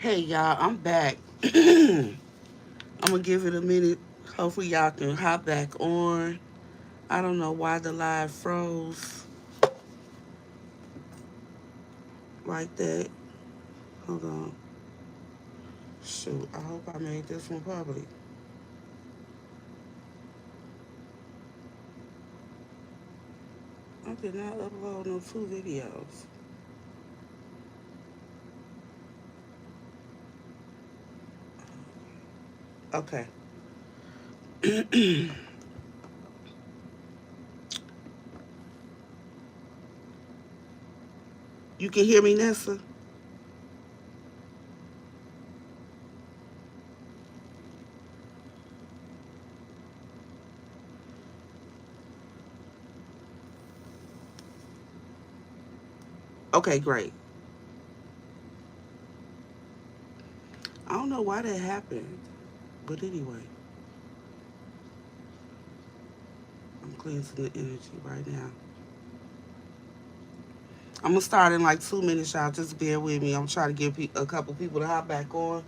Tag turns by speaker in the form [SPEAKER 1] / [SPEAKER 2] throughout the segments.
[SPEAKER 1] Hey y'all, I'm back. I'm gonna give it a minute. Hopefully y'all can hop back on. I don't know why the live froze like that. Hold on. Shoot, I hope I made this one public. I did not upload no two videos. Okay. You can hear me, Nessa? Okay, great. I don't know why that happened, but anyway, I'm cleansing the energy right now. I'm gonna start in like 2 minutes, y'all. Just bear with me. I'm trying to get a couple people to hop back on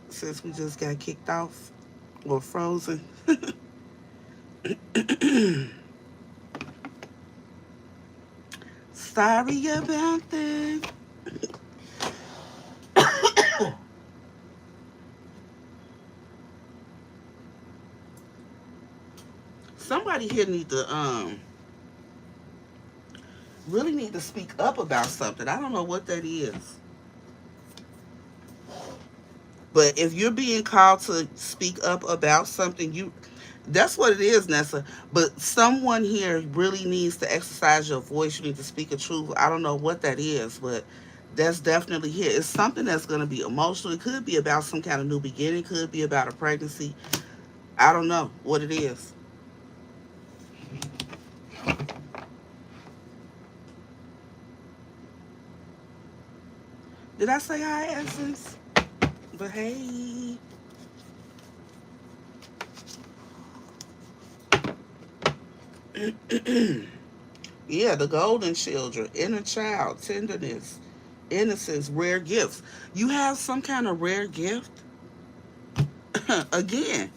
[SPEAKER 1] since we just got kicked off or frozen. Sorry about that. Somebody here need to really need to speak up about something. I don't know what that is. But if you're being called to speak up about something, you that's what it is, Nessa. But someone here really needs to exercise your voice. You need to speak a truth. I don't know what that is, but that's definitely here. It's something that's going to be emotional. It could be about some kind of new beginning. Could be about a pregnancy. I don't know what it is. Did I say hi, Essence? But hey, yeah, the golden children, inner child, tenderness, innocence, rare gifts. You have some kind of rare gift. Again,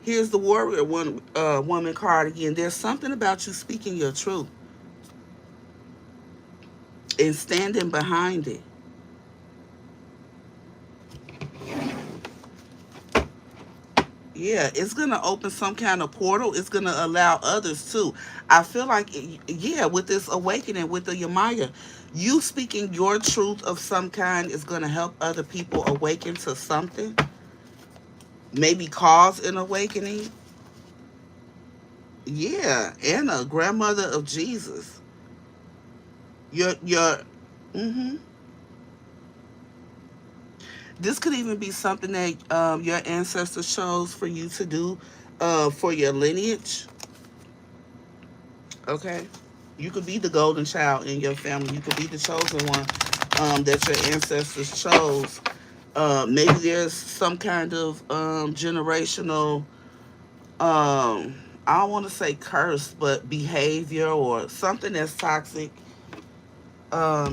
[SPEAKER 1] here's the warrior woman card again. There's something about you speaking your truth and standing behind it. Yeah, it's gonna open some kind of portal. It's gonna allow others too. I feel like, yeah, with this awakening, with the Yamaya, you speaking your truth of some kind is gonna help other people awaken to something. Maybe cause an awakening. Yeah, Anna, grandmother of Jesus. Your mm-hmm. This could even be something that your ancestors chose for you to do for your lineage. Okay, you could be the golden child in your family. You could be the chosen one that your ancestors chose. Maybe there's some kind of generational, I don't want to say curse, but behavior or something that's toxic.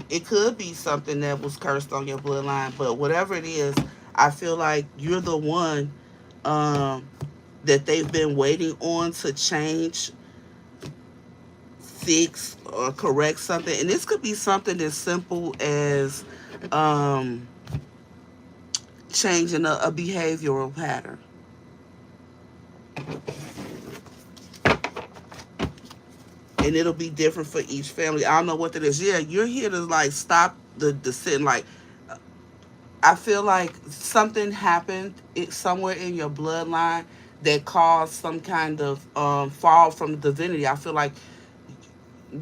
[SPEAKER 1] It could be something that was cursed on your bloodline, but whatever it is, I feel like you're the one um, that they've been waiting on to change, fix, or correct something. And this could be something as simple as um, changing a behavioral pattern. And it'll be different for each family. I don't know what that is. Yeah, you're here to like stop the sin. Like, I feel like something happened somewhere in your bloodline that caused some kind of fall from divinity. I feel like,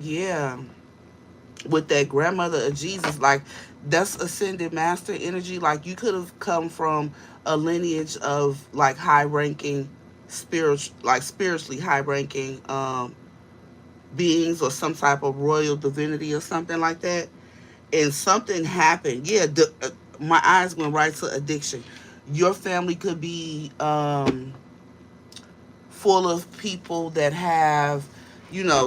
[SPEAKER 1] yeah, with that grandmother of Jesus, like that's ascended master energy. Like you could have come from a lineage of like high ranking like spiritually high ranking beings or some type of royal divinity or something like that. And something happened. Yeah, my eyes went right to addiction. Your family could be full of people that have,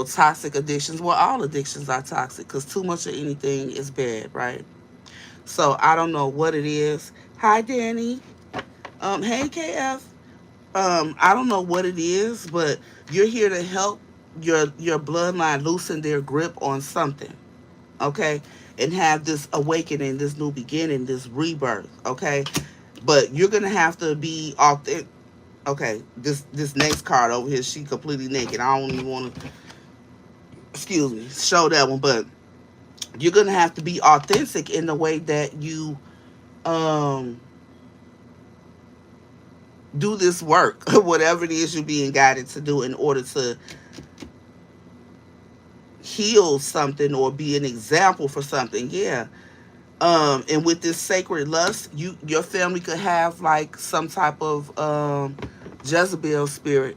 [SPEAKER 1] toxic addictions. Well, all addictions are toxic because too much of anything is bad, right? So I don't know what it is. Hi, Danny. Hey, KF. I don't know what it is, but you're here to help your bloodline loosen their grip on something, okay, and have this awakening, this new beginning, this rebirth, okay. But you're gonna have to be authentic. Okay, this next card over here, she completely naked. I don't even want to, excuse me, show that one, but you're gonna have to be authentic in the way that you um do this work, whatever it is you're being guided to do in order to heal something or be an example for something. Yeah. And with this sacred lust, your family could have like some type of Jezebel spirit,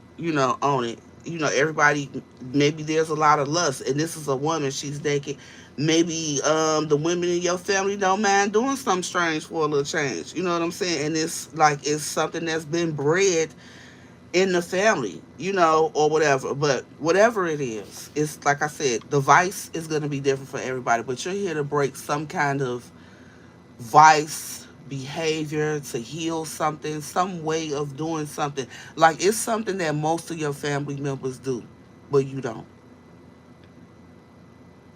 [SPEAKER 1] on it. Everybody, maybe there's a lot of lust, and this is a woman, she's naked. Maybe the women in your family don't mind doing something strange for a little change. You know what I'm saying? And it's like it's something that's been bred in the family, or whatever. But whatever it is, it's like I said, the vice is going to be different for everybody. But you're here to break some kind of vice behavior, to heal something, some way of doing something. Like it's something that most of your family members do, but you don't.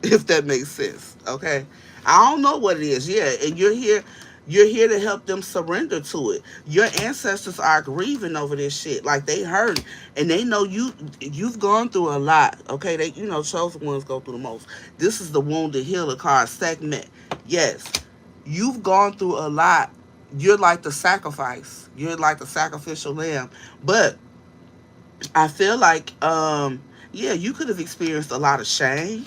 [SPEAKER 1] If that makes sense. Okay. I don't know what it is. Yeah. And you're here to help them surrender to it. Your ancestors are grieving over this shit. Like they hurt and they know you've gone through a lot. Okay. They chosen ones go through the most. This is the wounded healer card segment. Yes. You've gone through a lot. You're like the sacrifice. You're like the sacrificial lamb. But I feel like yeah, you could have experienced a lot of shame,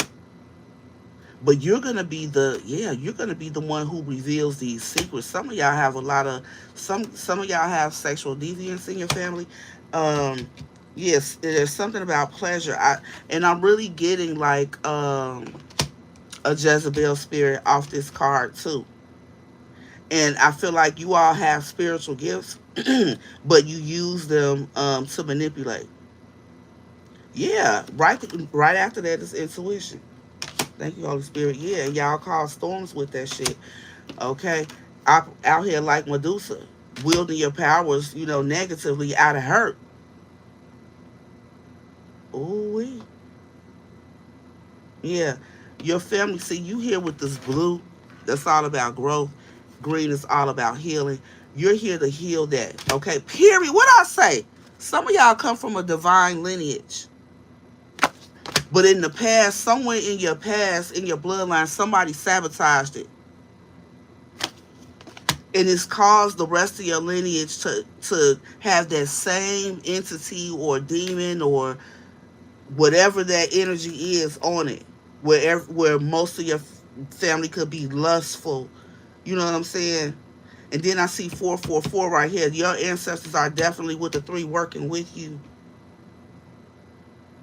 [SPEAKER 1] but you're gonna be the one who reveals these secrets. Some of y'all have a lot of some of y'all have sexual deviance in your family. Um, yes, there's something about pleasure. I'm really getting like a Jezebel spirit off this card too. And I feel like you all have spiritual gifts, but you use them to manipulate. Yeah, right after that is intuition. Thank you, Holy Spirit. Yeah, y'all cause storms with that shit. Okay, out here like Medusa, wielding your powers, negatively out of hurt. Ooh, yeah. Your family, see you here with this blue. That's all about growth. Green is all about healing. You're here to heal that. Okay, period. What I say? Some of y'all come from a divine lineage. But in the past, somewhere in your past, in your bloodline, somebody sabotaged it. And it's caused the rest of your lineage to have that same entity or demon or whatever that energy is on it. Where most of your family could be lustful. You know what I'm saying? And then I see 444 right here. Your ancestors are definitely with the 3 working with you.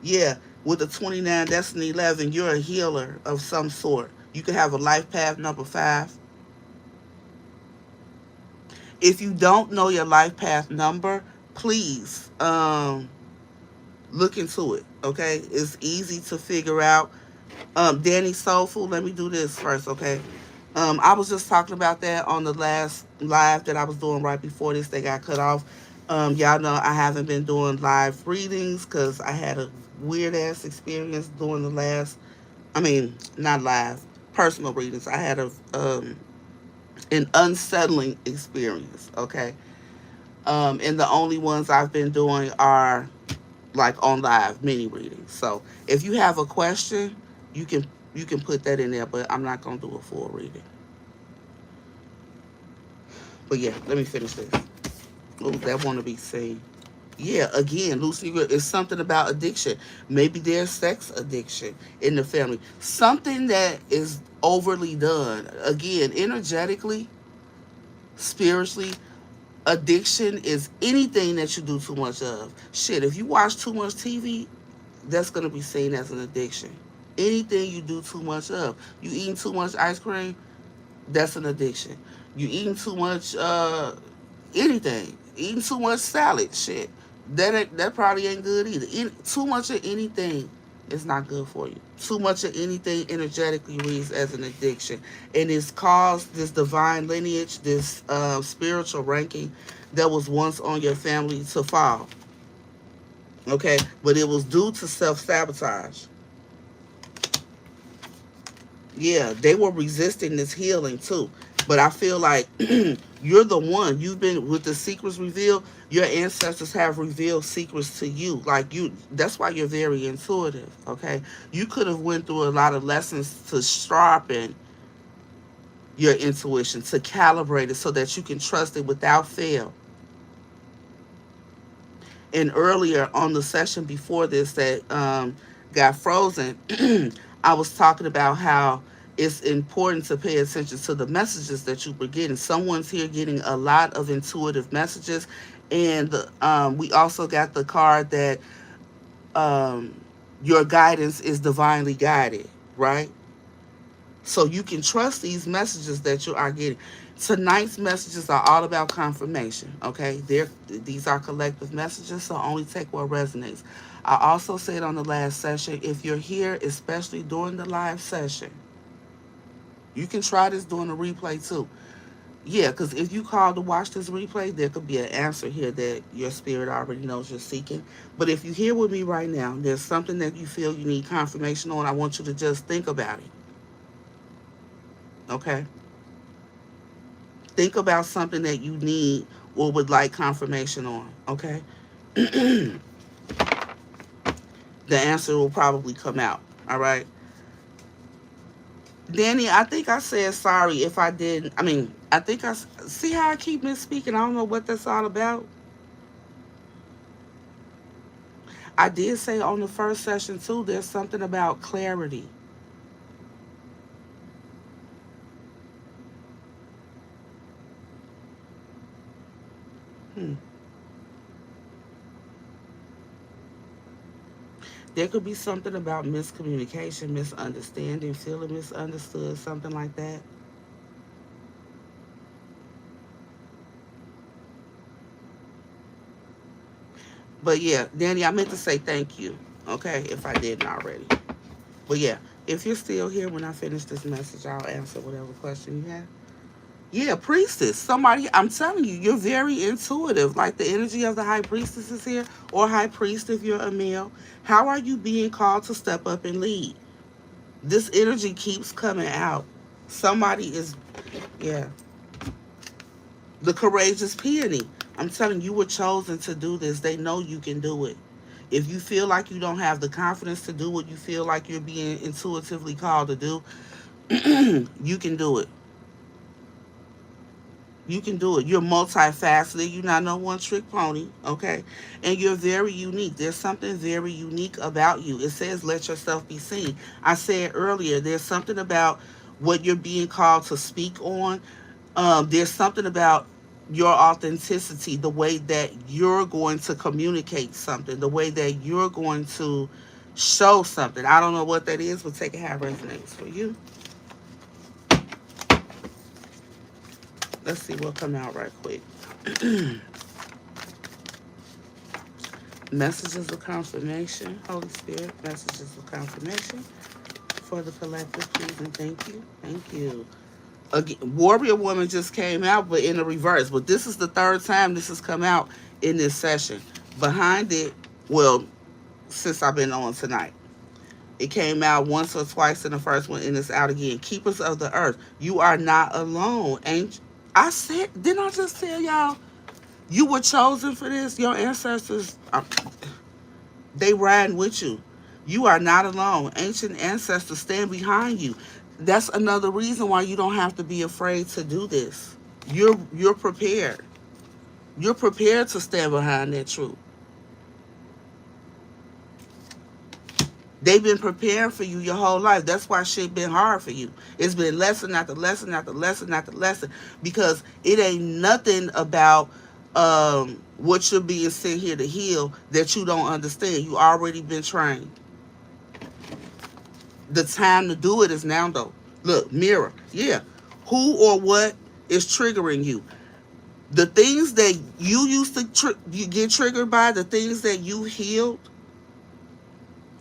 [SPEAKER 1] Yeah, with the 29 Destiny 11, you're a healer of some sort. You could have a life path number 5. If you don't know your life path number, please look into it. Okay, it's easy to figure out. Danny Soulful, let me do this first, okay? I was just talking about that on the last live that I was doing right before this. They got cut off. Y'all know I haven't been doing live readings because I had a weird ass experience doing the last. I mean, not live, personal readings. I had an unsettling experience. Okay, and the only ones I've been doing are like on live mini readings. So if you have a question, you can you can put that in there, but I'm not gonna do a full reading. But yeah, let me finish this. Oh, that want to be seen. Yeah, again, Lucy is something about addiction. Maybe there's sex addiction in the family. Something that is overly done. Again, energetically, spiritually, addiction is anything that you do too much of. Shit, if you watch too much TV, that's going to be seen as an addiction. Anything you do too much of. You eating too much ice cream, that's an addiction. You eating too much anything. Eating too much salad, shit. That probably ain't good either. Too much of anything. It's not good for you. Too much of anything energetically reads as an addiction. And it's caused this divine lineage, this spiritual ranking that was once on your family to fall. Okay? But it was due to self-sabotage. Yeah, they were resisting this healing too. But I feel like you're the one. You've been with the secrets revealed. Your ancestors have revealed secrets to you. Like you, that's why you're very intuitive. Okay, you could have went through a lot of lessons to sharpen your intuition, to calibrate it so that you can trust it without fail. And earlier on the session before this that got frozen, I was talking about how it's important to pay attention to the messages that you were getting. Someone's here getting a lot of intuitive messages. And we also got the card that um, your guidance is divinely guided, right? So you can trust these messages that you are getting. Tonight's messages are all about confirmation, okay? These are collective messages, so only take what resonates. I also said on the last session, if you're here, especially during the live session, you can try this during the replay too. Yeah, because if you call to watch this replay, there could be an answer here that your spirit already knows you're seeking. But if you're here with me right now, there's something that you feel you need confirmation on, I want you to just think about it, okay? Think about something that you need or would like confirmation on, okay? The answer will probably come out, all right? Danny, I think I said sorry if I didn't. I mean, I think see how I keep misspeaking. I don't know what that's all about. I did say on the first session too, there's something about clarity. Hmm. There could be something about miscommunication, misunderstanding, feeling misunderstood, something like that. But yeah, Danny, I meant to say thank you, okay, if I didn't already. But yeah, if you're still here when I finish this message, I'll answer whatever question you have. Yeah, priestess. Somebody, I'm telling you, you're very intuitive. Like the energy of the high priestess is here, or high priest if you're a male. How are you being called to step up and lead? This energy keeps coming out. Somebody is, yeah, the courageous peony. I'm telling you, you were chosen to do this. They know you can do it. If you feel like you don't have the confidence to do what you feel like you're being intuitively called to do, you can do it. You can do it. You're multifaceted. You're not no one trick pony, okay? And you're very unique. There's something very unique about you. It says, let yourself be seen. I said earlier, there's something about what you're being called to speak on. There's something about your authenticity, the way that you're going to communicate something, the way that you're going to show something. I don't know what that is, but take it how it resonates for you. Let's see what come out right quick. Messages of confirmation, Holy Spirit, messages of confirmation for the collective, please and thank you. Thank you. Again, Warrior Woman just came out, but in the reverse. But this is the third time this has come out in this session. Behind it, well, since I've been on tonight, it came out once or twice in the first one, and it's out again. Keepers of the Earth, you are not alone. Ain't I said? Didn't I just tell y'all you were chosen for this? Your ancestors, they riding with you. You are not alone. Ancient ancestors stand behind you. That's another reason why you don't have to be afraid to do this. You're prepared. You're prepared to stand behind that truth. They've been preparing for you your whole life. That's why shit been hard for you. It's been lesson after lesson after lesson after lesson, because it ain't nothing about what you're being sent here to heal that you don't understand. You already been trained. The time to do it is now, though. Look, mirror. Yeah. Who or what is triggering you? The things that you used to you get triggered by, the things that you healed,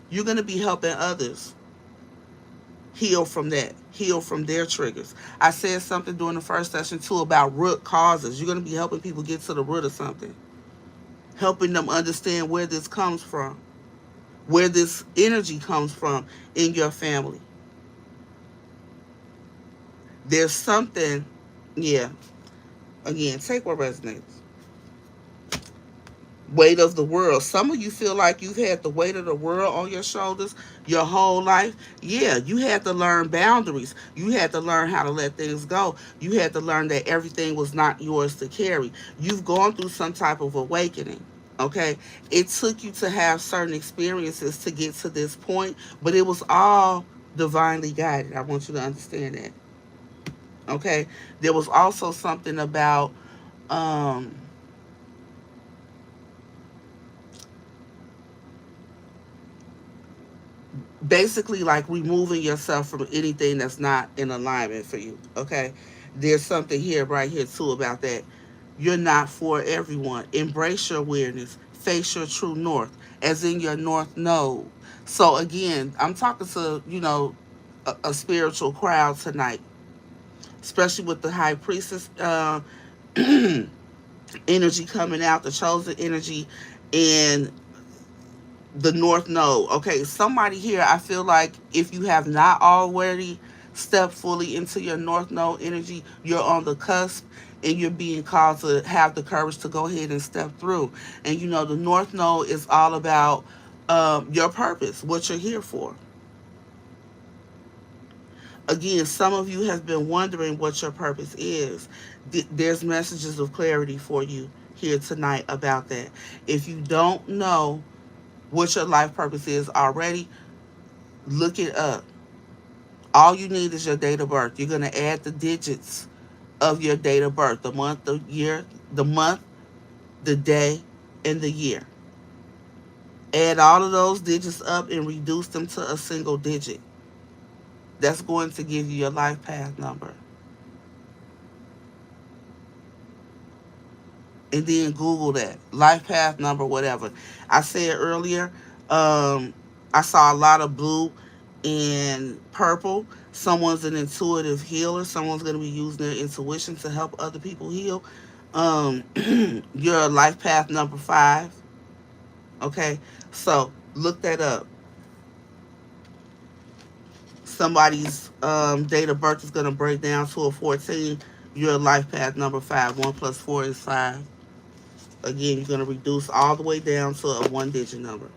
[SPEAKER 1] You're going to be helping others heal from that, heal from their triggers. I said something during the first session too about root causes. You're going to be helping people get to the root of something, helping them understand where this comes from, where this energy comes from in your family. There's something, yeah. Again, take what resonates. Weight of the world. Some of you feel like you've had the weight of the world on your shoulders your whole life. Yeah, you had to learn boundaries. You had to learn how to let things go. You had to learn that everything was not yours to carry. You've gone through some type of awakening. Okay, it took you to have certain experiences to get to this point, but it was all divinely guided. I want you to understand that. Okay, there was also something about um basically like removing yourself from anything that's not in alignment for you. Okay, there's something here, right here too, about that. You're not for everyone. Embrace your awareness. Face your true north, as in your north node. So again, I'm talking to, a spiritual crowd tonight, especially with the high priestess energy coming out, the chosen energy, and the north node. Okay, somebody here, I feel like if you have not already stepped fully into your north node energy, you're on the cusp, and you're being called to have the courage to go ahead and step through. And the north node is all about your purpose, what you're here for. Again, some of you have been wondering what your purpose is. There's messages of clarity for you here tonight about that. If you don't know what your life purpose is already, look it up. All you need is your date of birth. You're going to add the digits of your date of birth, the month, the year, the month, the day, and the year. Add all of those digits up and reduce them to a single digit. That's going to give you your life path number. And then Google that. Life path number, whatever. I said earlier, I saw a lot of blue and purple. Someone's an intuitive healer. Someone's going to be using their intuition to help other people heal. Your life path number 5. Okay, so look that up. Somebody's date of birth is going to break down to a 14. Your life path number 5. 1 plus 4 is 5. Again, you're going to reduce all the way down to a 1-digit number.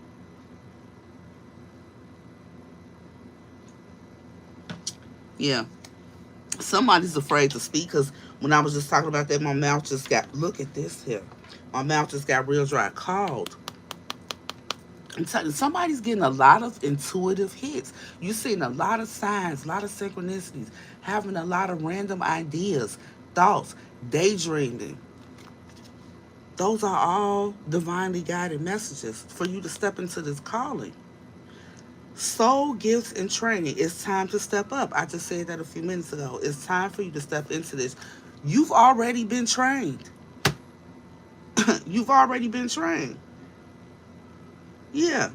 [SPEAKER 1] Yeah. Somebody's afraid to speak because when I was just talking about that, my mouth just got, look at this here. My mouth just got real dry. Called. I'm telling you, somebody's getting a lot of intuitive hits. You're seeing a lot of signs, a lot of synchronicities, having a lot of random ideas, thoughts, daydreaming. Those are all divinely guided messages for you to step into this calling. Soul gifts and training. It's time to step up. I just said that a few minutes ago. It's time for you to step into this. You've already been trained. You've already been trained. Yeah.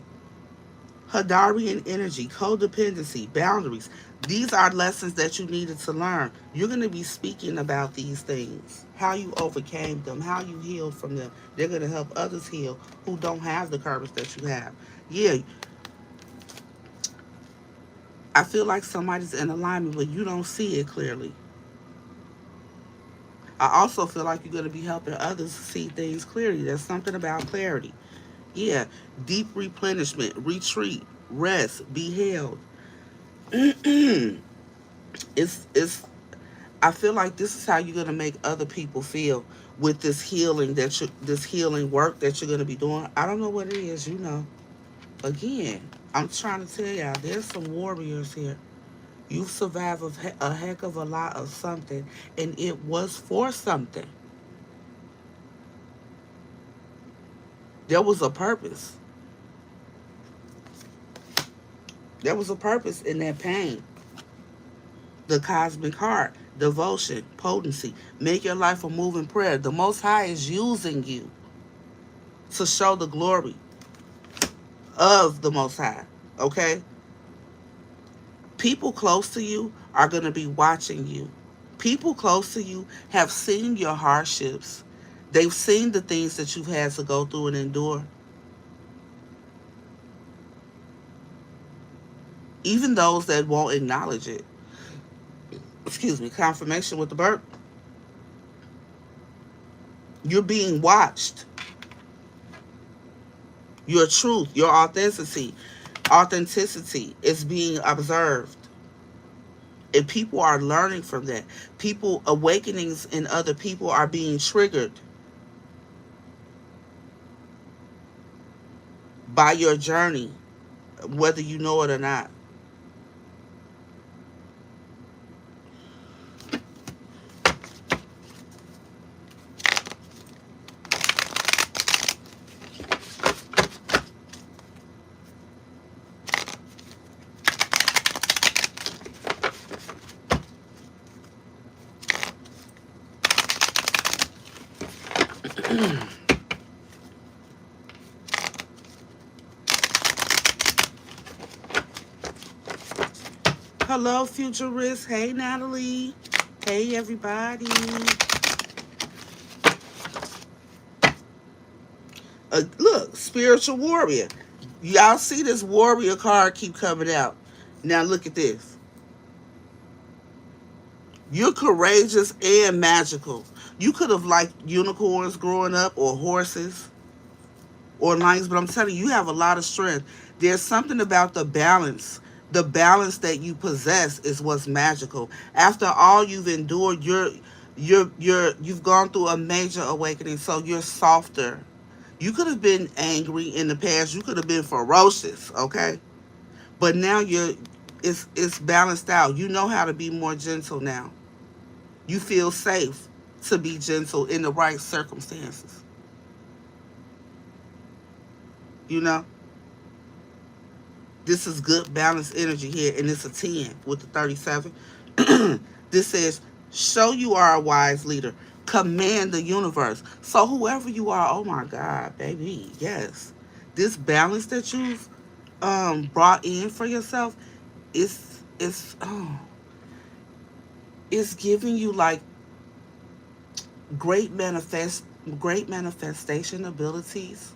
[SPEAKER 1] Hadarian energy, codependency, boundaries. These are lessons that you needed to learn. You're going to be speaking about these things, how you overcame them, how you healed from them. They're going to help others heal who don't have the courage that you have. Yeah, I feel like somebody's in alignment, but you don't see it clearly. I also feel like you're going to be helping others see things clearly. There's something about clarity. Yeah, deep replenishment, retreat, rest, be held. It's I feel like this is how you're gonna make other people feel with this healing this healing work that you're gonna be doing. I don't know what it is, Again, I'm trying to tell y'all, there's some warriors here. You've survived a heck of a lot of something, and it was for something. There was a purpose. There was a purpose in that pain. The cosmic heart, devotion, potency. Make your life a moving prayer. The Most High is using you to show the glory of the Most High. Okay? People close to you are going to be watching you. People close to you have seen your hardships. They've seen the things that you've had to go through and endure. Even those that won't acknowledge it. Excuse me, confirmation with the burp. You're being watched. Your truth, your authenticity is being observed. And people are learning from that. People awakenings in other people are being triggered by your journey, whether you know it or not. Hello, futurist. Hey, Natalie. Hey, everybody. Look, spiritual warrior. Y'all see this warrior card keep coming out. Now look at this. You're courageous and magical. You could have liked unicorns growing up or horses or lions, but I'm telling you, you have a lot of strength. There's something about the balance. The balance that you possess is what's magical. After all you've endured, you've gone through a major awakening, so you're softer. You could have been angry in the past. You could have been ferocious, okay? But now it's balanced out. You know how to be more gentle now. You feel safe to be gentle in the right circumstances. You know? This is good balanced energy here, and it's a 10 with the 37. This says, show you are a wise leader. Command the universe. So whoever you are, oh my God, baby, yes. This balance that you've brought in for yourself is it's giving you like great manifest great manifestation abilities.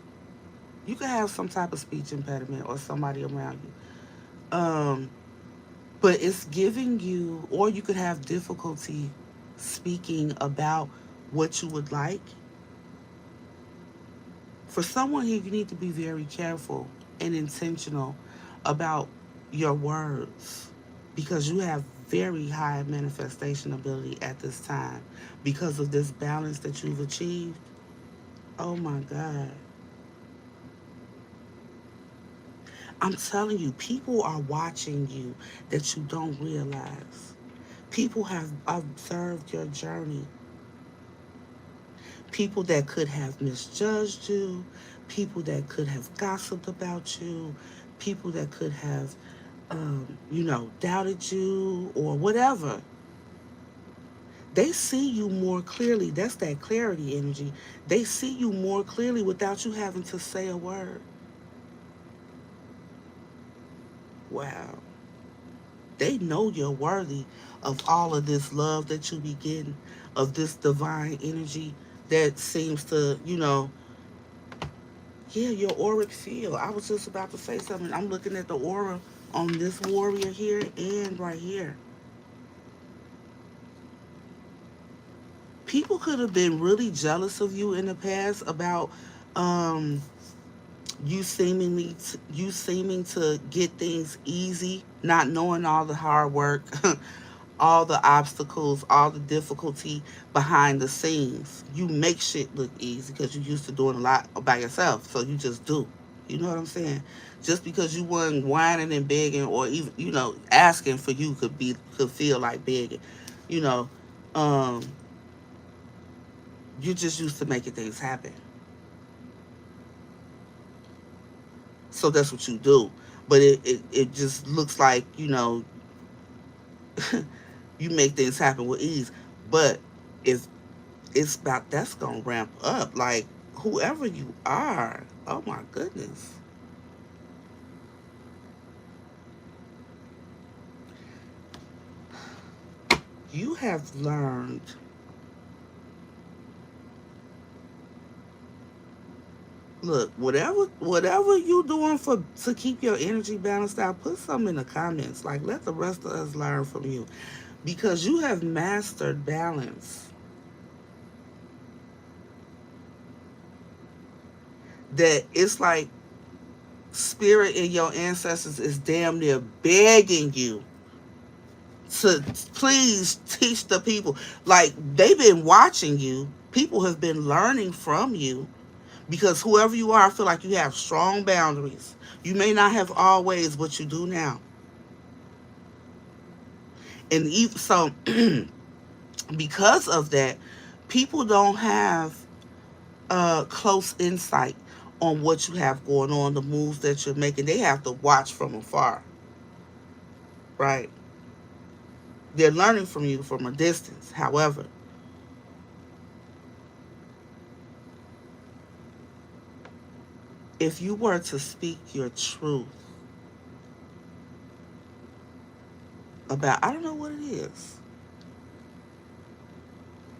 [SPEAKER 1] You could have some type of speech impediment or somebody around you. But it's giving you, or you could have difficulty speaking about what you would like. For someone here, you need to be very careful and intentional about your words because you have very high manifestation ability at this time because of this balance that you've achieved. Oh my God. I'm telling you, people are watching you that you don't realize. People have observed your journey. People that could have misjudged you, people that could have gossiped about you, people that could have, doubted you or whatever. They see you more clearly. That's that clarity energy. They see you more clearly without you having to say a word. Wow. They know you're worthy of all of this love that you be getting, of this divine energy that seems to, yeah, your auric field. I was just about to say something. I'm looking at the aura on this warrior here and right here. People could have been really jealous of you in the past about um, you seeming to get things easy, not knowing all the hard work, all the obstacles, all the difficulty behind the scenes. You make shit look easy because you're used to doing a lot by yourself, so you just do. You know what I'm saying? Just because you weren't whining and begging, or even asking for you could feel like begging. You know, um, you're just used to making things happen, so that's what you do. But it just looks like you make things happen with ease. But if it's about that's gonna ramp up. Like whoever you are, oh my goodness. You have learned, look, whatever you doing for to keep your energy balanced out, put some in the comments. Like, let the rest of us learn from you. Because you have mastered balance. That it's like spirit and your ancestors is damn near begging you to please teach the people. Like, they've been watching you. People have been learning from you. Because whoever you are, I feel like you have strong boundaries. You may not have always, but you do now. And even so, because of that, people don't have close insight on what you have going on, the moves that you're making. They have to watch from afar, right? They're learning from you from a distance. However, if you were to speak your truth about, I don't know what it is,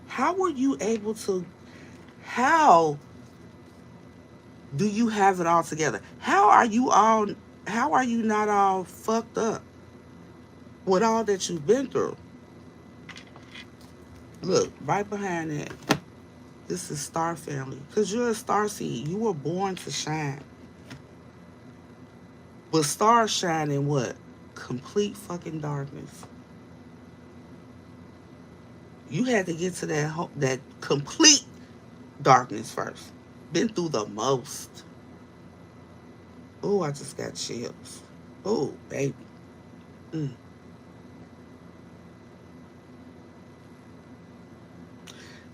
[SPEAKER 1] how were you able to, how do you have it all together? How are you not all fucked up with all that you've been through? Look, right behind that, this is Star Family. Because you're a star seed. You were born to shine. But stars shine in what? Complete fucking darkness. You had to get to that complete darkness first. Been through the most. Oh, I just got chills. Oh, baby. Mm.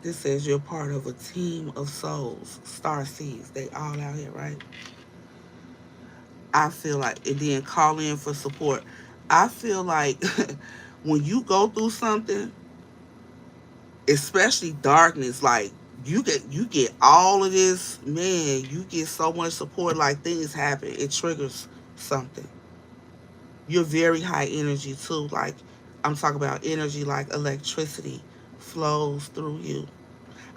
[SPEAKER 1] This says you're part of a team of souls, star seeds. They all out here, right? I feel like, and then call in for support. I feel like when you go through something, especially darkness, like you get all of this, man, you get so much support, like things happen, it triggers something. You're very high energy too. Like, I'm talking about energy like electricity flows through you.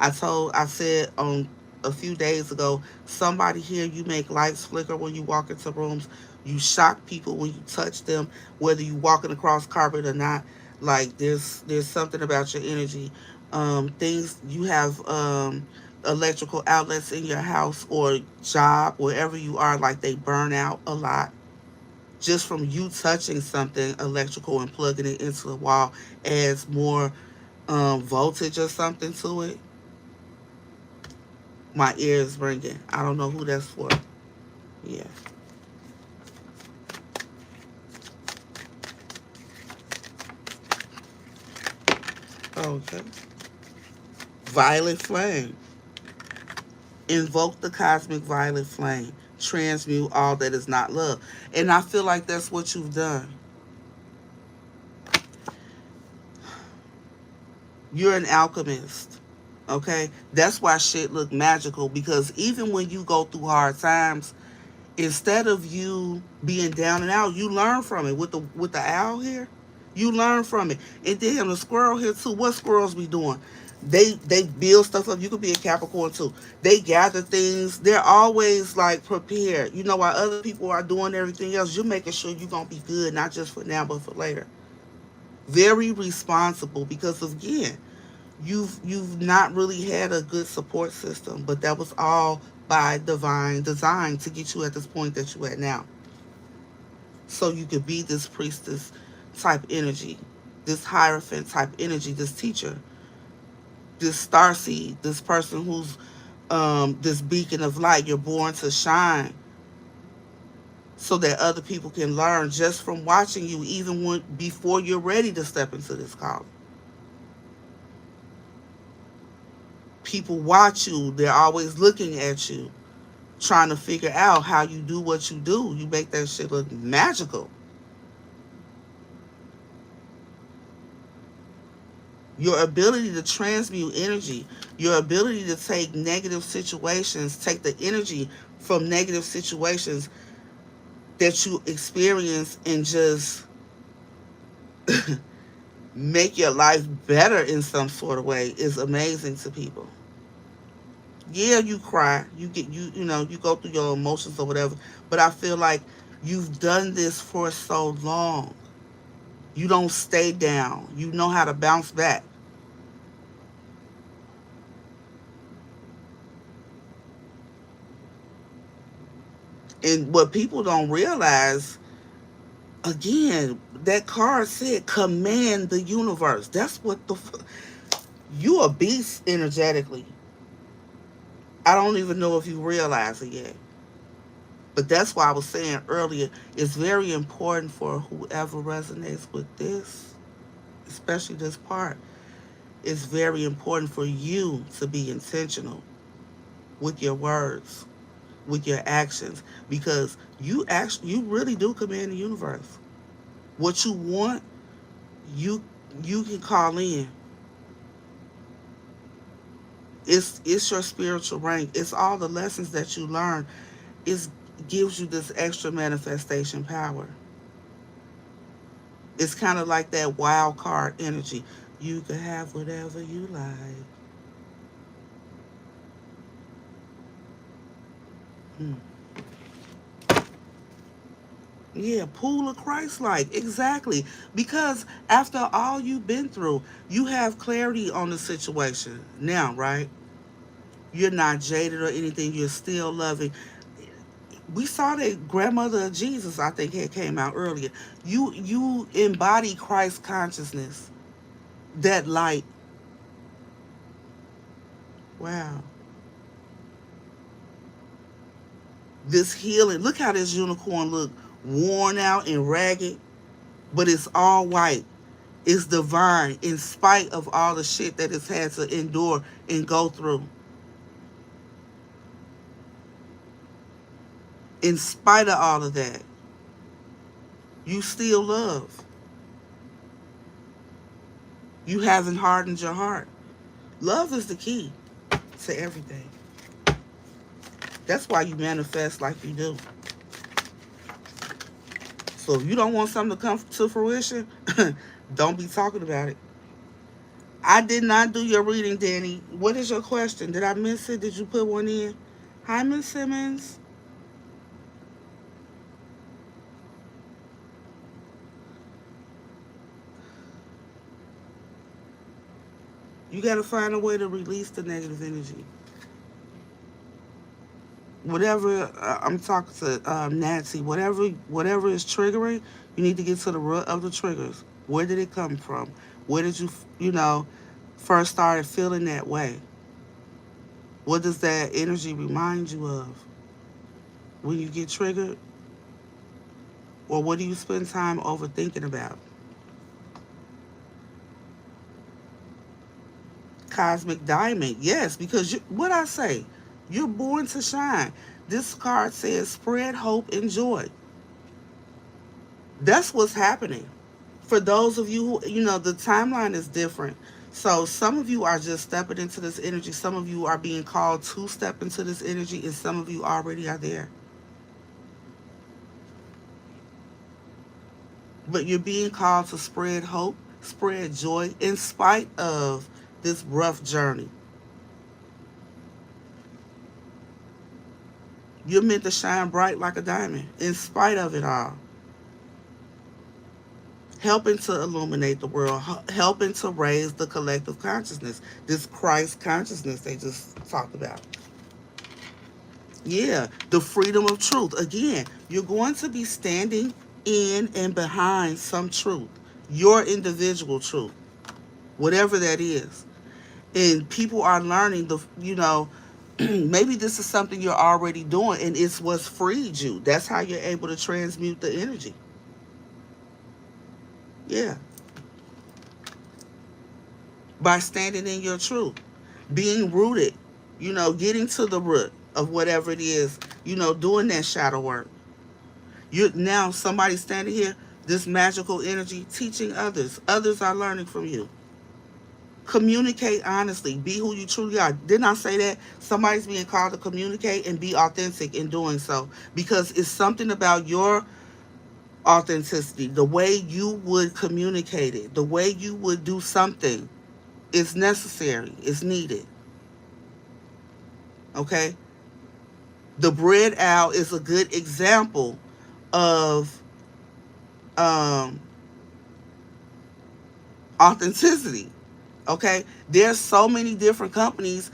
[SPEAKER 1] I said on a few days ago, somebody here, you make lights flicker when you walk into rooms. You shock people when you touch them, whether you walking across carpet or not. Like, there's something about your energy. Things you have, electrical outlets in your house or job, wherever you are, like they burn out a lot. Just from you touching something electrical and plugging it into the wall adds more voltage or something to it. My ear is ringing. I don't know who that's for. Yeah. Okay. Violet flame. Invoke the cosmic violet flame. Transmute all that is not love. And I feel like that's what you've done. You're an alchemist. Okay? That's why shit look magical, because even when you go through hard times, instead of you being down and out, you learn from it. With the owl here, you learn from it. And then the squirrel here too. What squirrels be doing? They build stuff up. You could be a Capricorn too. They gather things. They're always like prepared. You know, while other people are doing everything else, you're making sure you're gonna be good, not just for now but for later. Very responsible, because again, you've not really had a good support system, but that was all by divine design to get you at this point that you at now. So you could be this priestess type energy, this hierophant type energy, this teacher, this starseed, this person who's this beacon of light. You're born to shine so that other people can learn just from watching you, even when before you're ready to step into this calling. People watch you, they're always looking at you, trying to figure out how you do what you do. You make that shit look magical. Your ability to transmute energy, your ability to take negative situations, take the energy from negative situations that you experience, and just make your life better in some sort of way is amazing to people. Yeah, you cry, you get you know, you go through your emotions or whatever, but I feel like you've done this for so long. You don't stay down. You know how to bounce back. And what people don't realize, again, that card said command the universe. That's what you a beast energetically. I don't even know if you realize it yet. But that's why I was saying earlier, it's very important for whoever resonates with this, especially this part. It's very important for you to be intentional with your words, with your actions, because you really do command the universe. What you want, you you can call in. It's your spiritual rank. It's all the lessons that you learn. It gives you this extra manifestation power. It's kind of like that wild card energy. You can have whatever you like. Mm. Yeah, pool of Christ like. Exactly. Because after all you've been through, you have clarity on the situation now, right? You're not jaded or anything. You're still loving. We saw that grandmother of Jesus, I think, had came out earlier. You embody Christ consciousness. That light. Wow. This healing. Look how this unicorn look, worn out and ragged, but it's all white. It's divine in spite of all the shit that it's had to endure and go through. In spite of all of that, you still love. You haven't hardened your heart. Love is the key to everything. That's why you manifest like you do. So if you don't want something to come to fruition, don't be talking about it. I did not do your reading, Danny. What is your question? Did I miss it? Did you put one in? Hi, Miss Simmons. You got to find a way to release the negative energy. Whatever I'm talking to Nancy, whatever is triggering, you need to get to the root of the triggers. Where did it come from? Where did you know, first started feeling that way? What does that energy remind you of when you get triggered? Or what do you spend time overthinking about? Cosmic diamond, yes, because what I say, you're born to shine. This card says spread hope and joy. That's what's happening. For those of you who, the timeline is different. So some of you are just stepping into this energy. Some of you are being called to step into this energy, and some of you already are there. But you're being called to spread hope, spread joy in spite of this rough journey. You're meant to shine bright like a diamond in spite of it all. Helping to illuminate the world, helping to raise the collective consciousness, this Christ consciousness they just talked about. Yeah, the freedom of truth. Again, you're going to be standing in and behind some truth, your individual truth, whatever that is. And people are learning maybe this is something you're already doing and it's what's freed you. That's how you're able to transmute the energy. Yeah, by standing in your truth, being rooted, getting to the root of whatever it is, doing that shadow work. You're now somebody standing here, this magical energy, teaching others. Others are learning from you. Communicate honestly. Be who you truly are. Didn't I say that? Somebody's being called to communicate and be authentic in doing so. Because it's something about your authenticity, the way you would communicate it, the way you would do something is necessary, is needed. Okay? The bread owl is a good example of um, authenticity. Okay? There's so many different companies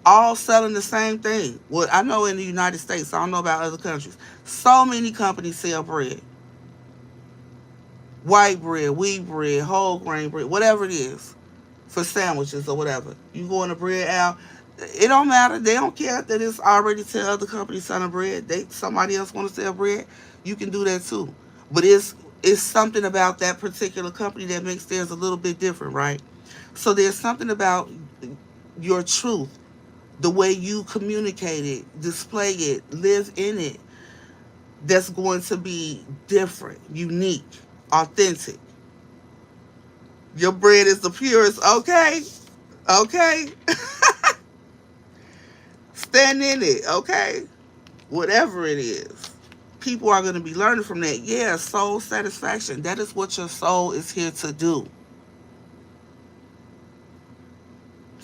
[SPEAKER 1] all selling the same thing. Well, I know in the United States, I don't know about other countries. So many companies sell bread. White bread, wheat bread, whole grain bread, whatever it is, for sandwiches or whatever. You go in a bread aisle, it don't matter. They don't care that it's already tell other companies selling bread. They somebody else want to sell bread, you can do that too. But it's something about that particular company that makes theirs a little bit different, right? So there's something about your truth, the way you communicate it, display it, live in it, that's going to be different, unique, authentic. Your bread is the purest. Okay. Okay. Stand in it. Okay. Whatever it is. People are going to be learning from that. Yeah, soul satisfaction. That is what your soul is here to do.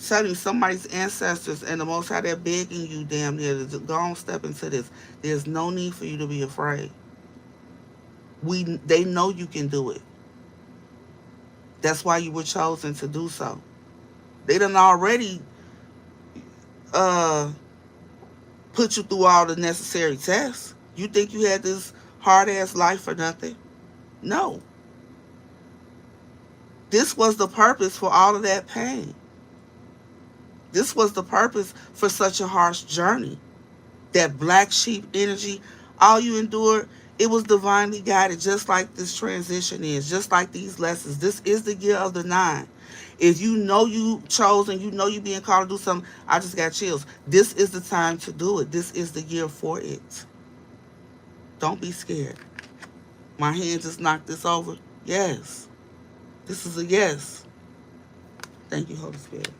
[SPEAKER 1] Telling you, somebody's ancestors and the Most High, they're begging you, damn near, to go on, step into this. There's no need for you to be afraid. They know you can do it. That's why you were chosen to do so. They done already uh put you through all the necessary tests. You think you had this hard ass life for nothing? No. This was the purpose for all of that pain. This was the purpose for such a harsh journey. That black sheep energy, all you endured, it was divinely guided, just like this transition is, just like these lessons. This is the year of the nine. If you know you chose and you know you being called to do something, I just got chills. This is the time to do it. This is the year for it. Don't be scared. My hand just knocked this over. Yes. This is a yes. Thank you, Holy Spirit.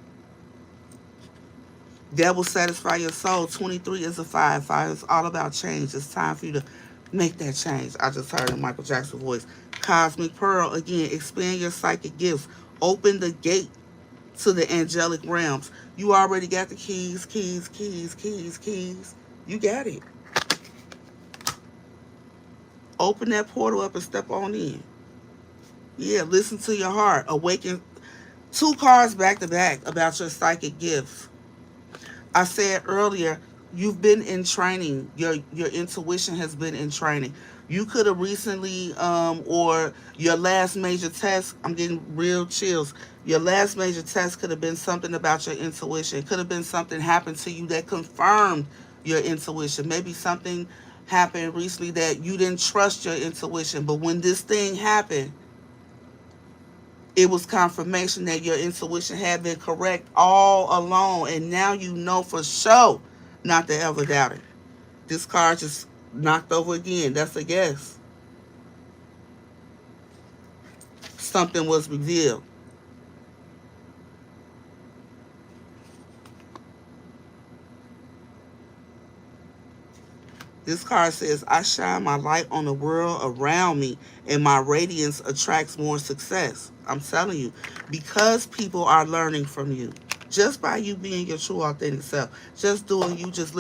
[SPEAKER 1] That will satisfy your soul. 23 is a 5. 5 is all about change. It's time for you to make that change. I just heard in Michael Jackson's voice. Cosmic Pearl, again, expand your psychic gifts. Open the gate to the angelic realms. You already got the keys, keys, keys, keys, keys. You got it. Open that portal up and step on in. Yeah, listen to your heart. Awaken. 2 cards back to back about your psychic gifts. I said earlier, you've been in training. Your intuition has been in training. You could have recently, or your last major test. I'm getting real chills. Your last major test could have been something about your intuition. It could have been something happened to you that confirmed your intuition. Maybe something happened recently that you didn't trust your intuition, but when this thing happened, it was confirmation that your intuition had been correct all along, and now you know for sure not to ever doubt it. This card just knocked over again. That's a guess. Something was revealed. This card says, I shine my light on the world around me, and my radiance attracts more success. I'm telling you, because people are learning from you. Just by you being your true authentic self. Just doing you, just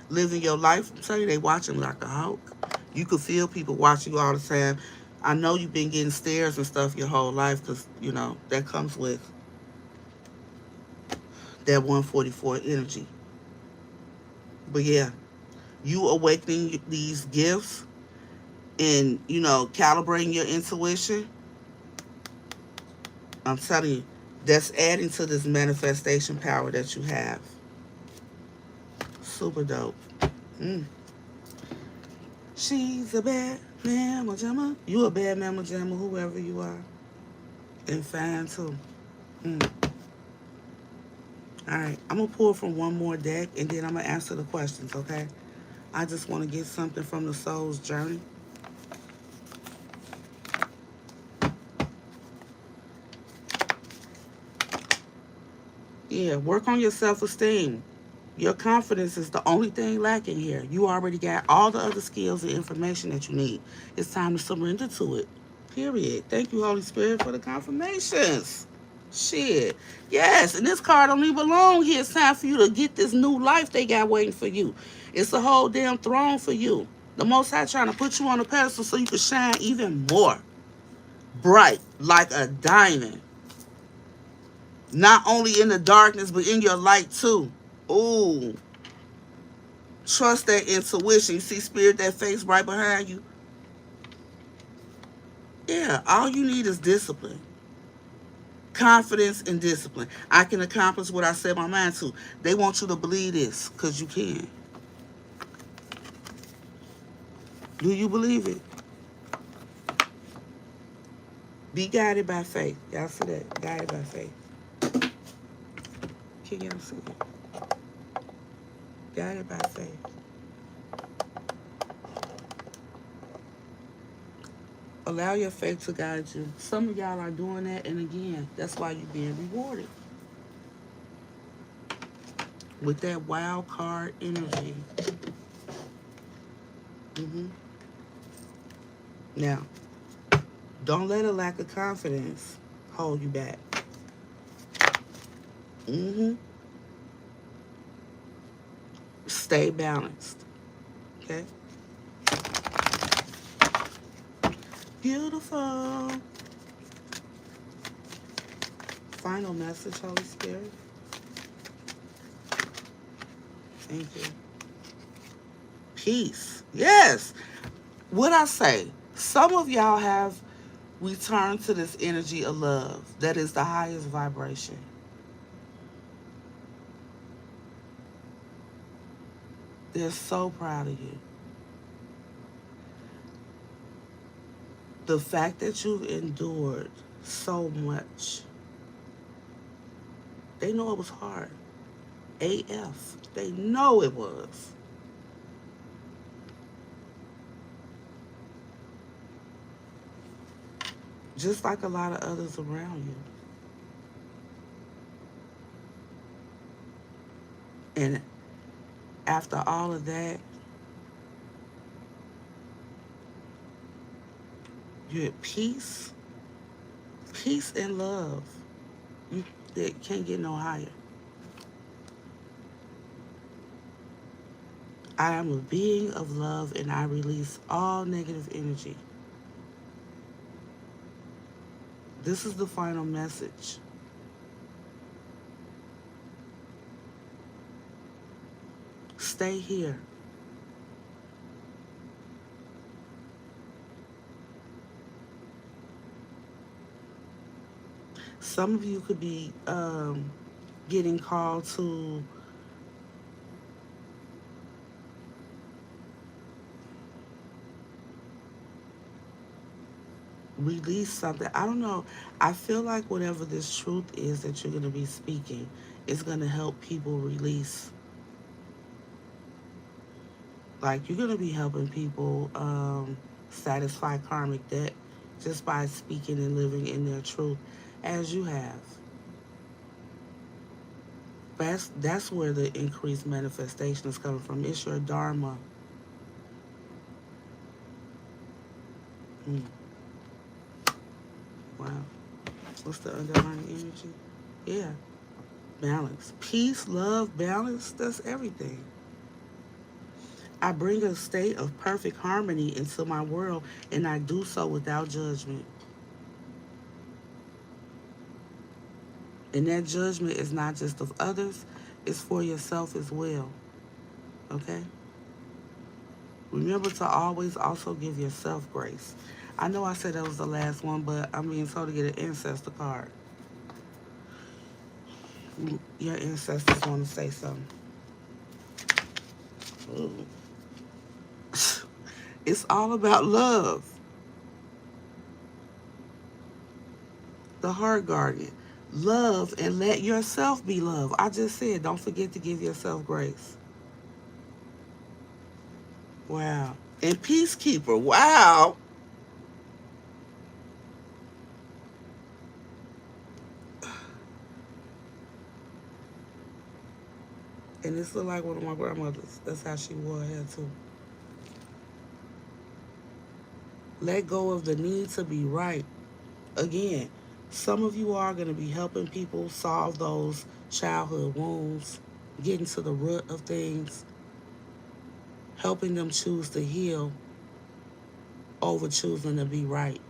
[SPEAKER 1] living your life. I'm telling you, they watching like a hawk. You could feel people watching you all the time. I know you've been getting stares and stuff your whole life because, that comes with that 144 energy. But yeah, you awakening these gifts and calibrating your intuition, I'm telling you, that's adding to this manifestation power that you have. Super dope. mm. She's a bad mamma jamma. You a bad mamma jamma, whoever you are, and fine too. mm. All right, I'm gonna pull from one more deck and then I'm gonna answer the questions. Okay, I just want to get something from the soul's journey. Yeah, work on your self-esteem. Your confidence is the only thing lacking here. You already got all the other skills and information that you need. It's time to surrender to it. Period. Thank you, Holy Spirit, for the confirmations. Shit. Yes, and this card don't even belong here. It's time for you to get this new life they got waiting for you. It's a whole damn throne for you. The Most High trying to put you on a pedestal so you can shine even more bright like a diamond. Not only in the darkness, but in your light too. Ooh. Trust that intuition. You see spirit, that face right behind you? Yeah, all you need is discipline. Confidence and discipline. I can accomplish what I set my mind to. They want you to believe this because you can. Do you believe it? Be guided by faith. Y'all see that? Guided by faith. Can y'all see it? Guided by faith. Allow your faith to guide you. Some of y'all are doing that, and again, that's why you're being rewarded with that wild card energy. hmm Now, don't let a lack of confidence hold you back. hmm Stay balanced. Okay? Beautiful. Final message, Holy Spirit. Thank you. Peace. Yes. What I say, some of y'all have returned to this energy of love that is the highest vibration. They're so proud of you. The fact that you've endured so much, they know it was hard. AF. They know it was. Just like a lot of others around you. And after all of that, you're at peace. Peace and love. You It can't get no higher. I am a being of love and I release all negative energy. This is the final message. Stay here. Some of you could be getting called to release something. I don't know. I feel like whatever this truth is that you're going to be speaking is going to help people release. Like, you're going to be helping people satisfy karmic debt just by speaking and living in their truth as you have. That's where the increased manifestation is coming from. It's your dharma. Mm, wow. What's the underlying energy? Yeah. Balance. Peace, love, balance. That's everything. I bring a state of perfect harmony into my world, and I do so without judgment. And that judgment is not just of others, it's for yourself as well. Okay? Remember to always also give yourself grace. I know I said that was the last one, but I'm being told to get an ancestor card. Your ancestors want to say something. Ooh. It's all about love. The heart guardian. Love and let yourself be loved. I just said, don't forget to give yourself grace. Wow. And peacekeeper. Wow. And this look like one of my grandmothers. That's how she wore her hair too. Let go of the need to be right. Again, some of you are going to be helping people solve those childhood wounds, getting to the root of things, helping them choose to heal over choosing to be right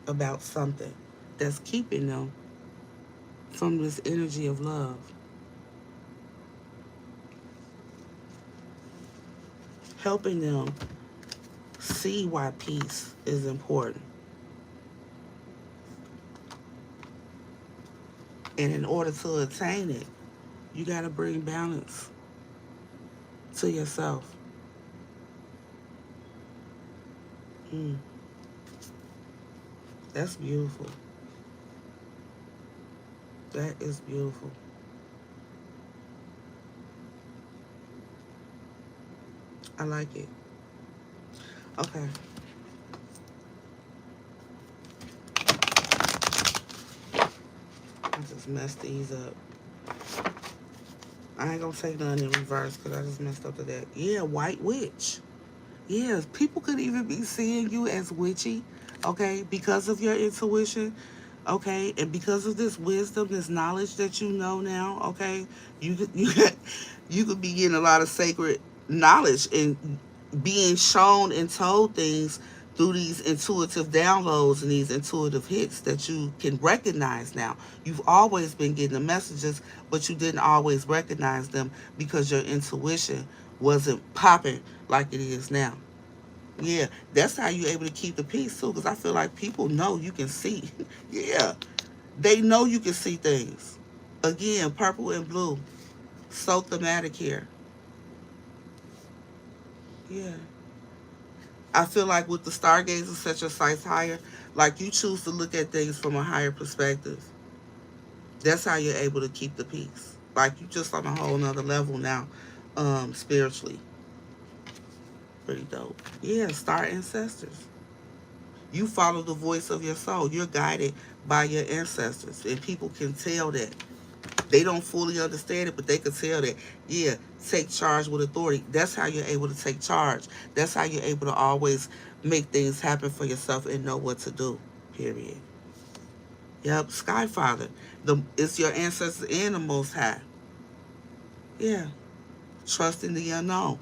[SPEAKER 1] about something that's keeping them from this energy of love. Helping them see why peace is important. And in order to attain it, you got to bring balance to yourself. Mm, that's beautiful. That is beautiful. I like it. Okay. I just messed these up. I ain't gonna take none in reverse because I just messed up to that. Yeah, white witch. Yeah, people could even be seeing you as witchy, okay, because of your intuition, okay, and because of this wisdom, this knowledge that you know now, okay. You could be getting a lot of sacred knowledge and being shown and told things through these intuitive downloads and these intuitive hits that you can recognize now. You've always been getting the messages, but you didn't always recognize them because your intuition wasn't popping like it is now. Yeah, that's how you're able to keep the peace too, because I feel like people know you can see. Yeah, they know you can see things. Again, purple and blue, so thematic here. Yeah. I feel like with the stargazing, set your sights higher. Like you choose to look at things from a higher perspective. That's how you're able to keep the peace. Like you just on a whole nother level now, spiritually. Pretty dope. Yeah, star ancestors. You follow the voice of your soul. You're guided by your ancestors. And people can tell that. They don't fully understand it, but they can tell that, yeah, take charge with authority. That's how you're able to take charge. That's how you're able to always make things happen for yourself and know what to do, period. Yep, Sky Father. It's your ancestors and the Most High. Yeah, trust in the unknown.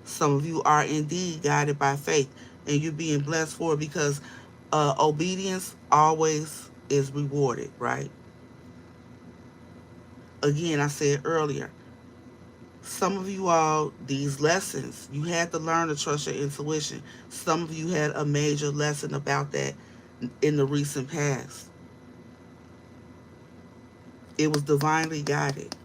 [SPEAKER 1] Some of you are indeed guided by faith, and you're being blessed for it because obedience always is rewarded, right? Again, I said earlier, some of you all, these lessons, you had to learn to trust your intuition. Some of you had a major lesson about that in the recent past. It was divinely guided.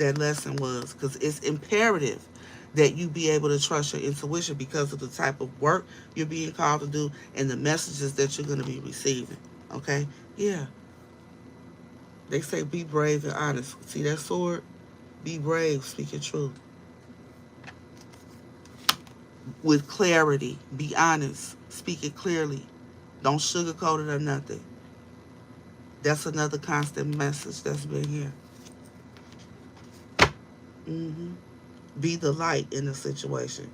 [SPEAKER 1] That lesson was because it's imperative that you be able to trust your intuition because of the type of work you're being called to do and the messages that you're going to be receiving. Okay? Yeah. They say be brave and honest. See that sword? Be brave, speak your truth. With clarity. Be honest. Speak it clearly. Don't sugarcoat it or nothing. That's another constant message that's been here. Hmm. Be the light in the situation.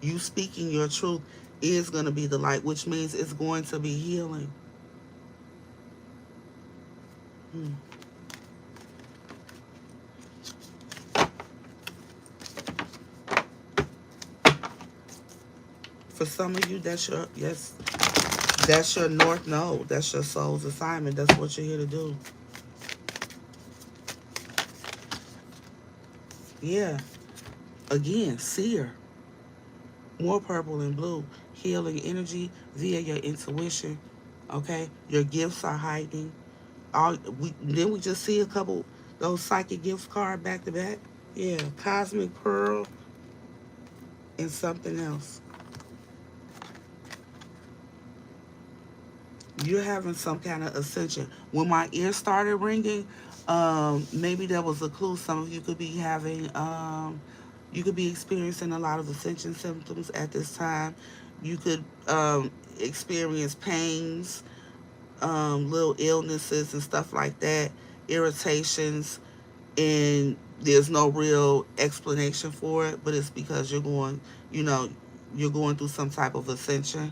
[SPEAKER 1] You speaking your truth is going to be the light, which means it's going to be healing. Mm. For some of you, that's your, yes, that's your north node. That's your soul's assignment. That's what you're here to do. Yeah. Again, seer. More purple and blue. Healing energy via your intuition. Okay? Your gifts are heightening. Then we just see a couple those psychic gift card back to back. Yeah. Cosmic Pearl and something else. You're having some kind of ascension. When my ears started ringing, maybe that was a clue. Some of you could be having, you could be experiencing a lot of ascension symptoms at this time. You could experience pains, little illnesses and stuff like that, irritations. and there's no real explanation for it, but it's because you know, you're going through some type of ascension,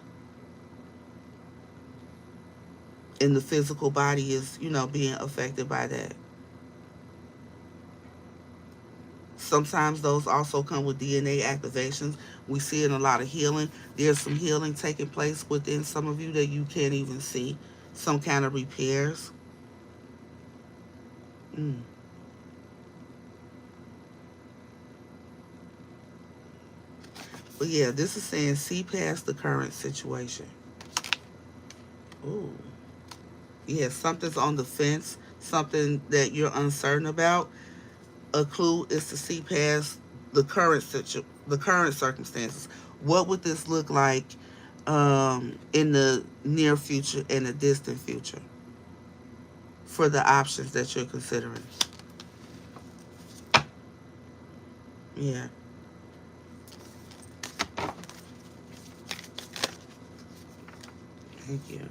[SPEAKER 1] and the physical body is, being affected by that. Sometimes those also come with DNA activations. We see in a lot of healing. There's some healing taking place within some of you that you can't even see. Some kind of repairs. Mm. But yeah, this is saying see past the current situation. Ooh. Yeah, something's on the fence, something that you're uncertain about. A clue is to see past the current circumstances. What would this look like in the near future and the distant future for the options that you're considering? Yeah. Thank you.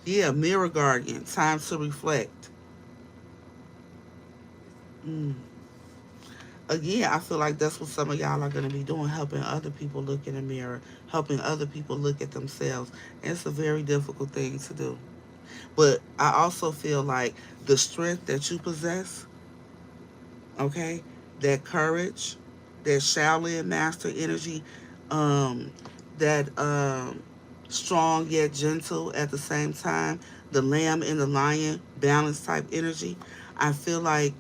[SPEAKER 1] Yeah, mirror guardian. Time to reflect. Mm. Again, I feel like that's what some of y'all are going to be doing, helping other people look in the mirror, helping other people look at themselves. And it's a very difficult thing to do. But I also feel like the strength that you possess, okay, that courage, that Shaolin master energy, um, that strong yet gentle at the same time, the lamb and the lion balance type energy. I feel like,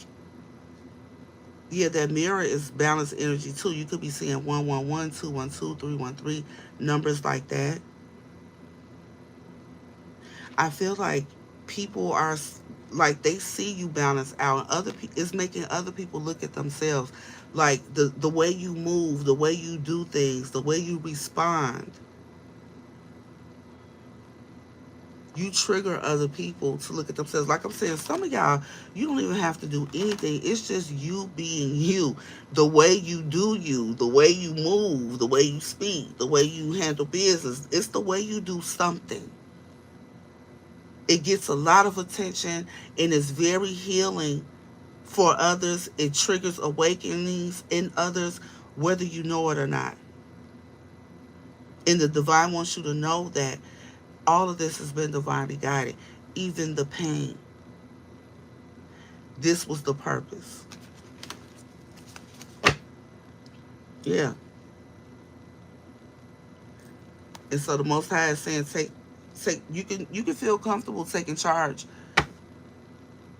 [SPEAKER 1] yeah, that mirror is balanced energy too. You could be seeing 111, 212, 313, numbers like that. I feel like people are like they see you balance out. Other people, it's making other people look at themselves, like the way you move, the way you do things, the way you respond. You trigger other people to look at themselves. Like I'm saying, some of y'all, you don't even have to do anything. It's just you being you. The way you do you, the way you move, the way you speak, the way you handle business. It's the way you do something. It gets a lot of attention and is very healing for others. It triggers awakenings in others, whether you know it or not. And the divine wants you to know that all of this has been divinely guided, even the pain. This was the purpose. Yeah. And so the Most High is saying, take. You can feel comfortable taking charge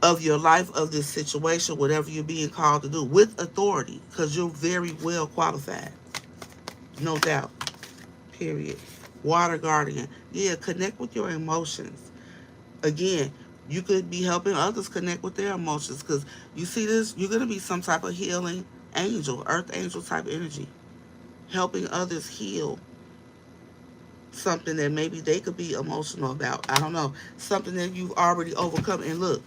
[SPEAKER 1] of your life, of this situation, whatever you're being called to do, with authority, because you're very well qualified, no doubt. Period. Water guardian. Yeah, connect with your emotions. Again, you could be helping others connect with their emotions, because you see this, you're going to be some type of healing angel, earth angel type energy, helping others heal something that maybe they could be emotional about. I don't know. Something that you've already overcome. And look,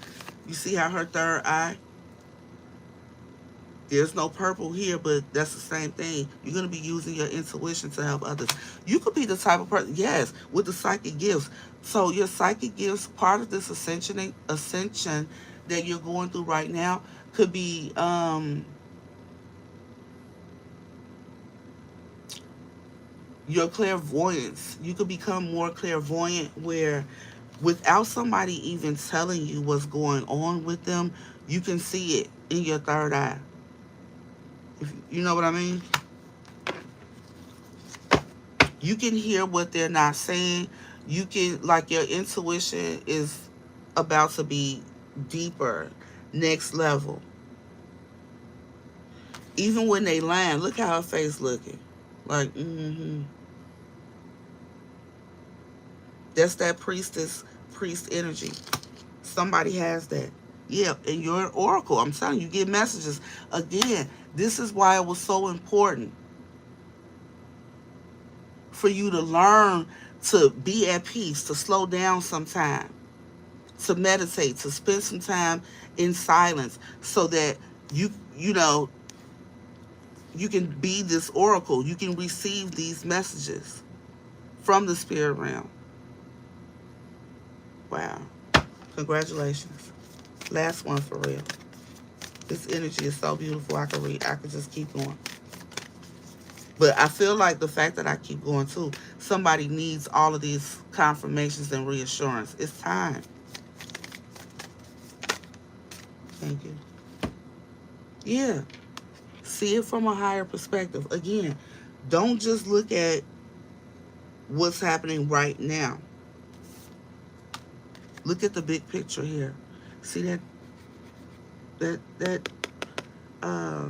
[SPEAKER 1] you see how her third eye, there's no purple here, but that's the same thing. You're going to be using your intuition to help others. You could be the type of person, yes, with the psychic gifts. So your psychic gifts, part of this ascension that you're going through right now, could be your clairvoyance. You could become more clairvoyant, where without somebody even telling you what's going on with them, you can see it in your third eye. If you know what I mean? You can hear what they're not saying. You can, like, your intuition is about to be deeper, next level. Even when they land, look how her face looking. Like, that's that priest energy. Somebody has that. Yeah, and you're an oracle. I'm telling you, you get messages. Again, this is why it was so important for you to learn to be at peace, to slow down sometime, to meditate, to spend some time in silence, so that you know you can be this oracle. You can receive these messages from the spirit realm. Wow. Congratulations. Last one for real. This energy is so beautiful. I could read. I could just keep going. But I feel like the fact that I keep going too, somebody needs all of these confirmations and reassurance. It's time. Thank you. Yeah. See it from a higher perspective. Again, don't just look at what's happening right now. Look at the big picture here. See that uh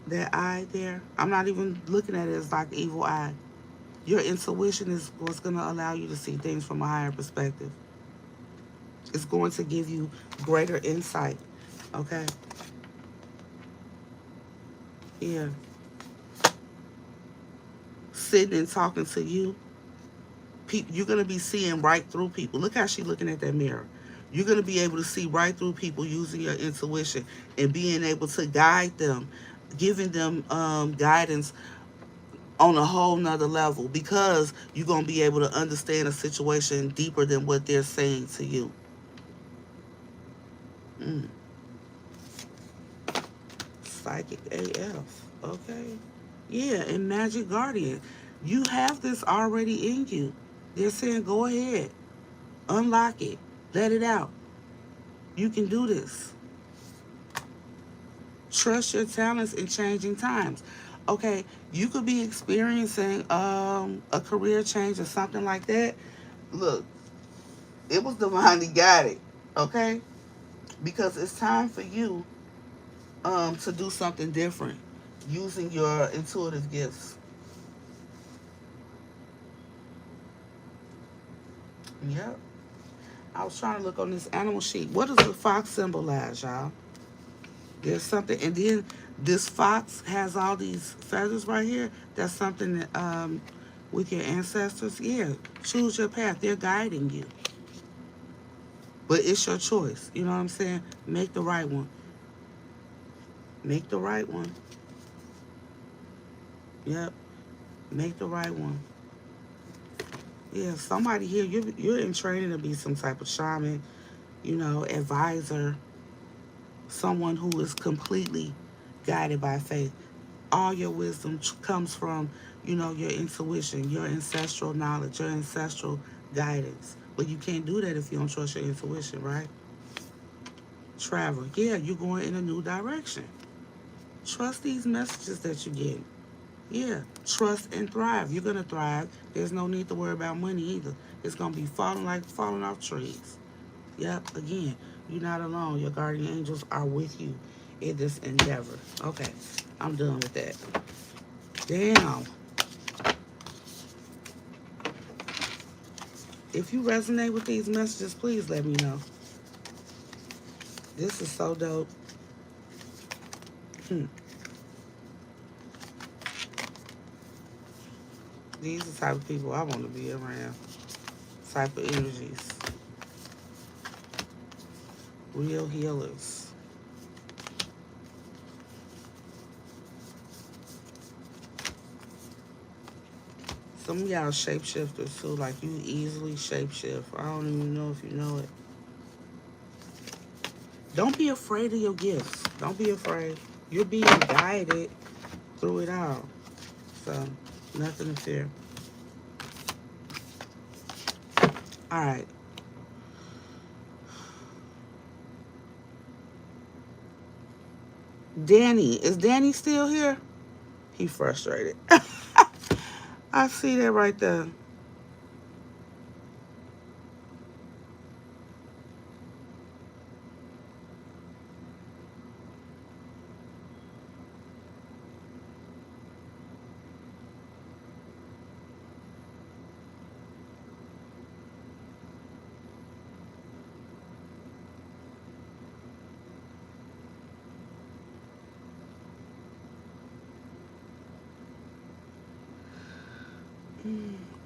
[SPEAKER 1] that eye there? I'm not even looking at it as like evil eye. Your intuition is what's gonna allow you to see things from a higher perspective. It's going to give you greater insight. Okay? Yeah. Sitting and talking to you, you're going to be seeing right through people. Look how she's looking at that mirror. You're going to be able to see right through people using your intuition and being able to guide them, giving them guidance on a whole nother level, because you're going to be able to understand a situation deeper than what they're saying to you. Mm. Psychic AF. Okay. Yeah, and Magic Guardian. You have this already in you. They're saying go ahead. Unlock it. Let it out. You can do this. Trust your talents in changing times. Okay, you could be experiencing a career change or something like that. Look, it was divinely guided. Okay, because it's time for you to do something different using your intuitive gifts. Yep. I was trying to look on this animal sheet. What does the fox symbolize, y'all? There's something, and then this fox has all these feathers right here. That's something that, with your ancestors, yeah, choose your path. They're guiding you, but it's your choice. You know what I'm saying? Make the right one. Make the right one. Yep. Make the right one. Yeah. Somebody here, you're in training to be some type of shaman. You know, advisor. Someone who is completely guided by faith. All your wisdom comes from, your intuition, your ancestral knowledge, your ancestral guidance. But you can't do that if you don't trust your intuition, right? Travel. Yeah, you're going in a new direction. Trust these messages that you get. Yeah, trust and thrive. You're going to thrive. There's no need to worry about money either. It's going to be falling off trees. Yep, again, you're not alone. Your guardian angels are with you in this endeavor. Okay, I'm done with that. Damn. If you resonate with these messages, please let me know. This is so dope. Hmm. These are the type of people I want to be around. Type of energies. Real healers. Some of y'all shapeshifters too. Like, you easily shapeshift. I don't even know if you know it. Don't be afraid of your gifts. Don't be afraid. You're being guided through it all. So, nothing to fear. All right. Danny. Is Danny still here? He frustrated. I see that right there.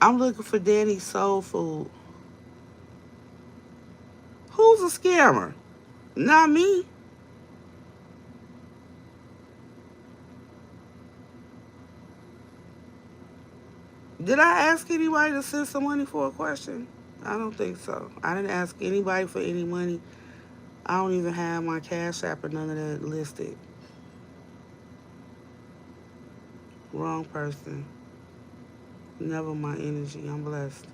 [SPEAKER 1] I'm looking for Danny's soul food. Who's a scammer? Not me. Did I ask anybody to send some money for a question? I don't think so. I didn't ask anybody for any money. I don't even have my Cash App or none of that listed. Wrong person. Never my energy. I'm blessed.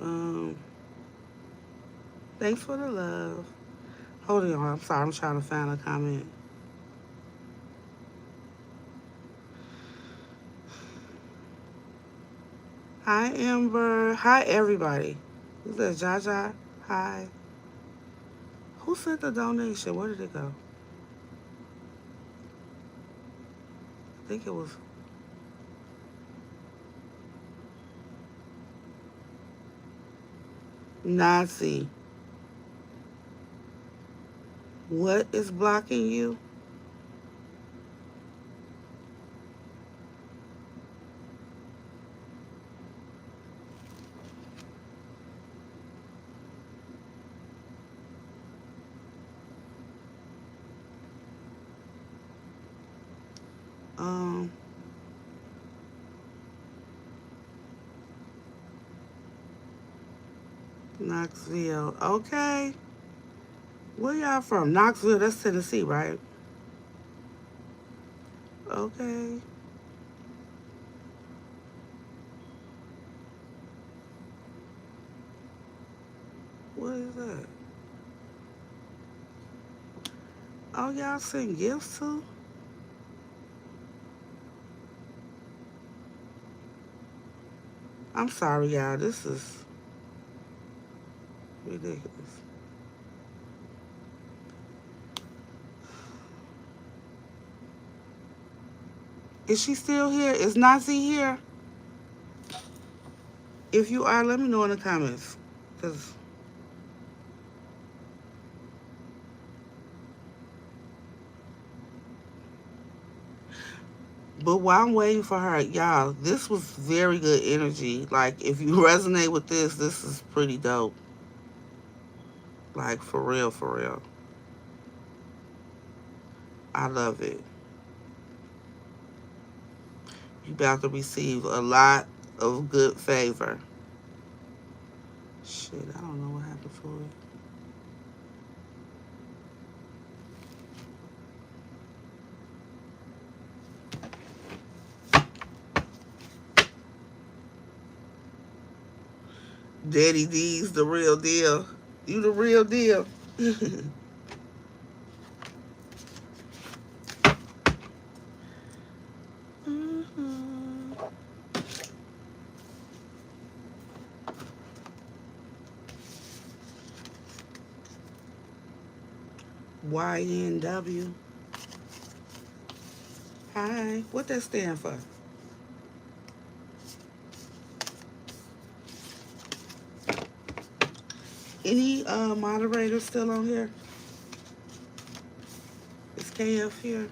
[SPEAKER 1] Um, Thanks for the love. Hold on, I'm sorry. I'm trying to find a comment. Hi, Amber. Hi, everybody. Is that Jaja? Hi. Who sent the donation? Where did it go? I think it was Nazi. What is blocking you? Um, Knoxville. Okay. Where y'all from? Knoxville. That's Tennessee, right? Okay. What is that? Oh, y'all send gifts too? I'm sorry, y'all. This is ridiculous. Is she still here? Is Nazi here? If you are, let me know in the comments. Cause, but while I'm waiting for her, y'all, this was very good energy. Like, if you resonate with this is pretty dope. Like, for real, for real. I love it. You about to receive a lot of good favor. Shit, I don't know what happened to it. Daddy D's the real deal. You the real deal. Mhm. YNW. Hi. What that stand for? Any moderators still on here? Is KF here?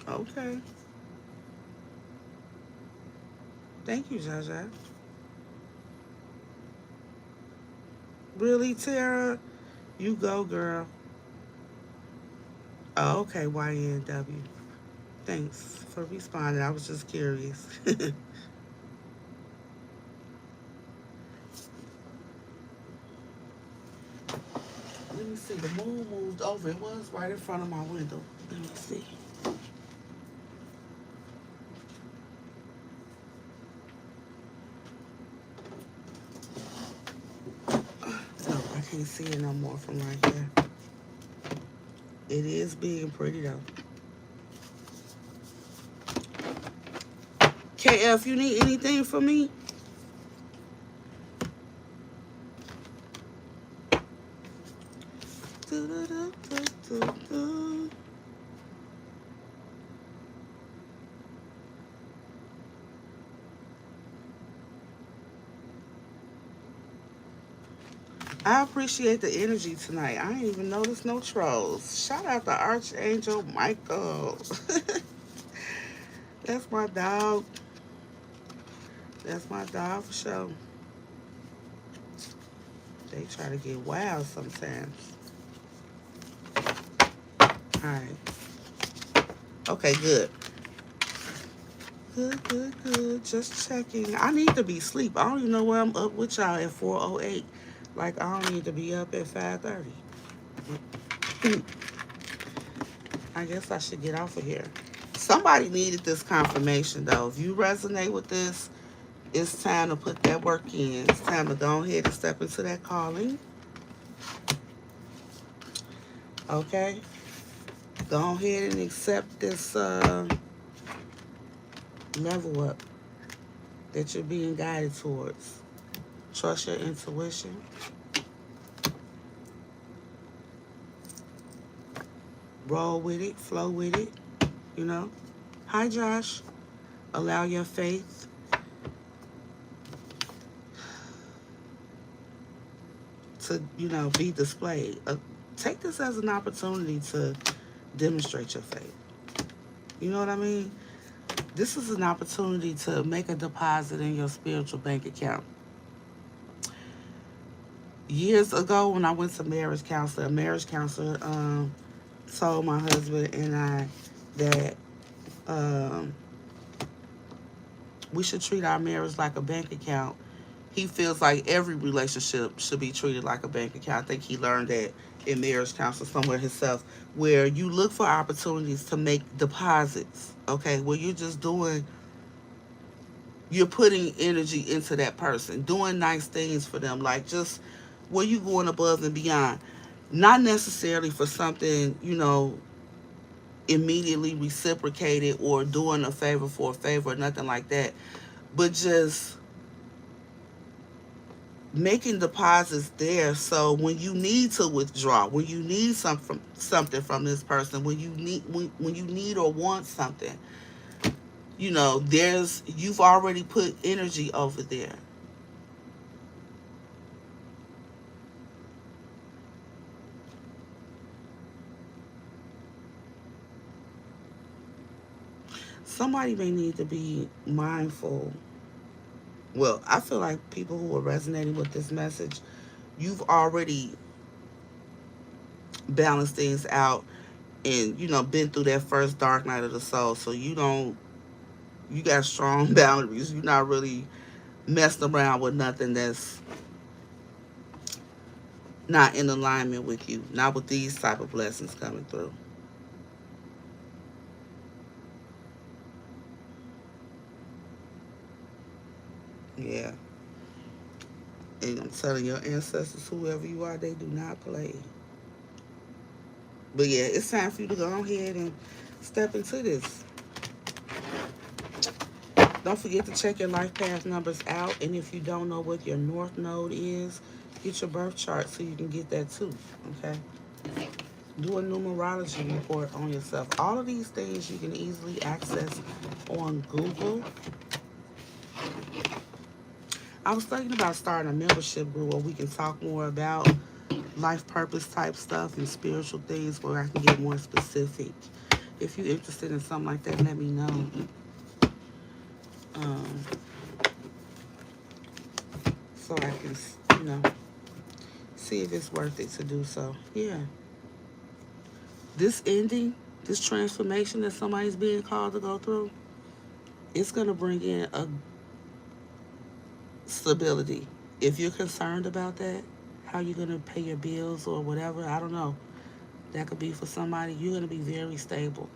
[SPEAKER 1] Okay. Thank you, Jaja. Really, Tara? You go, girl. Oh, okay, YNW. Thanks for responding. I was just curious. Let me see. The moon moved over. It was right in front of my window. Let me see. No, I can't see it no more from right here. It is big and pretty though. KF, you need anything from me? I appreciate the energy tonight. I ain't even noticed no trolls. Shout out to Archangel Michael. That's my dog. That's my dog for sure. They try to get wild sometimes. Alright. Okay, good. Good, good, good. Just checking. I need to be asleep. I don't even know where I'm up with y'all at 4:08. Like, I don't need to be up at 5:30. I guess I should get off of here. Somebody needed this confirmation, though. If you resonate with this, it's time to put that work in. It's time to go ahead and step into that calling. Okay? Go ahead and accept this level up that you're being guided towards. Trust your intuition. Roll with it, flow with it, you know. Hi, Josh. Allow your faith to, be displayed. Take this as an opportunity to demonstrate your faith. You know what I mean? This is an opportunity to make a deposit in your spiritual bank account. Years ago, when I went to a marriage counselor told my husband and I that um, we should treat our marriage like a bank account. He feels like every relationship should be treated like a bank account. I think he learned that in marriage counseling somewhere himself, where you look for opportunities to make deposits, okay, where you're putting energy into that person, doing nice things for them, like just where you going above and beyond. Not necessarily for something, immediately reciprocated or doing a favor for a favor or nothing like that, but just making deposits there, so when you need to withdraw, when you need something from this person, when you need or want something, you've already put energy over there. Somebody may need to be mindful. Well, I feel like people who are resonating with this message, you've already balanced things out and been through that first dark night of the soul, so you got strong boundaries. You're not really messing around with nothing that's not in alignment with you, not with these type of blessings coming through. Yeah. And I'm telling your ancestors, whoever you are, they do not play. But yeah, it's time for you to go ahead and step into this. Don't forget to check your life path numbers out. And if you don't know what your north node is, get your birth chart so you can get that too. Okay? Do a numerology report on yourself. All of these things you can easily access on Google. I was thinking about starting a membership group where we can talk more about life purpose type stuff and spiritual things where I can get more specific. If you're interested in something like that, let me know. Um, so I can, see if it's worth it to do so. Yeah. This ending, this transformation that somebody's being called to go through, it's going to bring in a stability. If you're concerned about that, how you're going to pay your bills or whatever, I don't know. That could be for somebody. You're going to be very stable.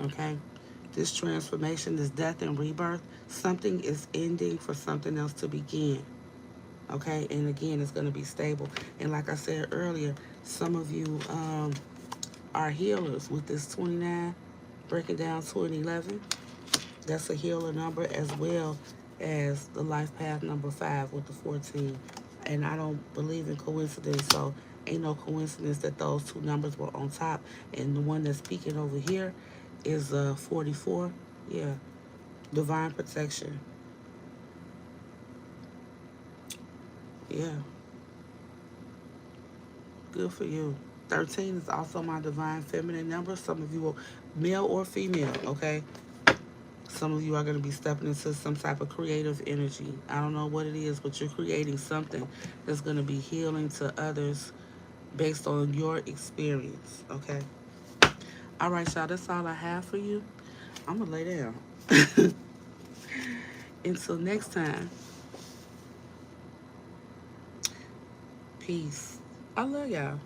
[SPEAKER 1] Okay? This transformation, this death and rebirth, something is ending for something else to begin. Okay? And again, it's going to be stable. And like I said earlier, some of you are healers with this 29, breaking down to an 11. That's a healer number, as well as the life path number 5 with the 14. And I don't believe in coincidence, so ain't no coincidence that those two numbers were on top. And the one that's peeking over here is 44. Yeah, divine protection. Yeah, good for you. 13 is also my divine feminine number. Some of you will, male or female, okay? Some of you are going to be stepping into some type of creative energy. I don't know what it is, but you're creating something that's going to be healing to others based on your experience. Okay. All right, y'all. That's all I have for you. I'm going to lay down. Until next time, peace. I love y'all.